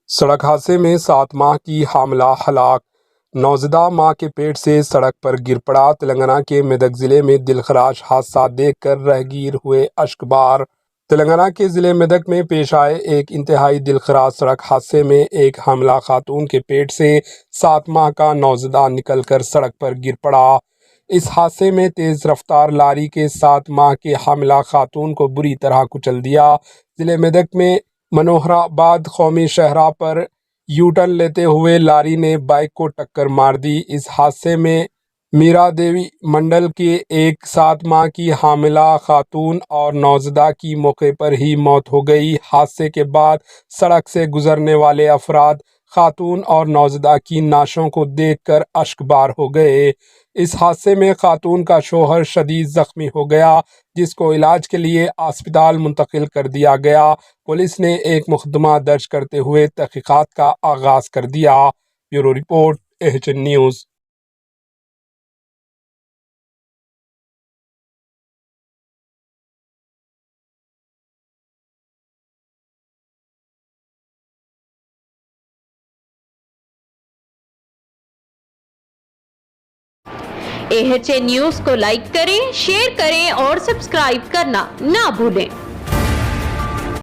सड़क हादसे में 7 माह की हामला हलाक। नौज़दा मां के पेट से सड़क पर गिर पड़ा। तेलंगाना के मेदक जिले में दिलखराश हादसा देखकर राहगीर हुए अश्कबार। तेलंगाना के जिले मेदक में पेश आए एक इंतहाई दिलखराश सड़क हादसे में एक हामला खातून के पेट से 7 माह का नौज़दा निकलकर सड़क पर गिर पड़ा। इस हादसे में तेज रफ्तार लारी के 7 माह के हामला खातून को बुरी तरह कुचल दिया। जिले मेदक में मनोहराबाद कौमी शहरा पर यू टर्न लेते हुए लारी ने बाइक को टक्कर मार दी। इस हादसे में मीरा देवी मंडल के एक 7 माह की हामिला खातून और नौज़दा की मौके पर ही मौत हो गई। हादसे के बाद सड़क से गुजरने वाले अफराद खातून और नौज़दा की नाशों को देखकर अश्कबार हो गए। इस हादसे में खातून का शौहर शदीद जख्मी हो गया, जिसको इलाज के लिए अस्पताल मुंतकिल कर दिया गया। पुलिस ने एक मुकदमा दर्ज करते हुए तहकीकात का आगाज कर दिया। Bureau report, HN news. HN news को लाइक करें, शेयर करें और सब्सक्राइब करना ना भूलें।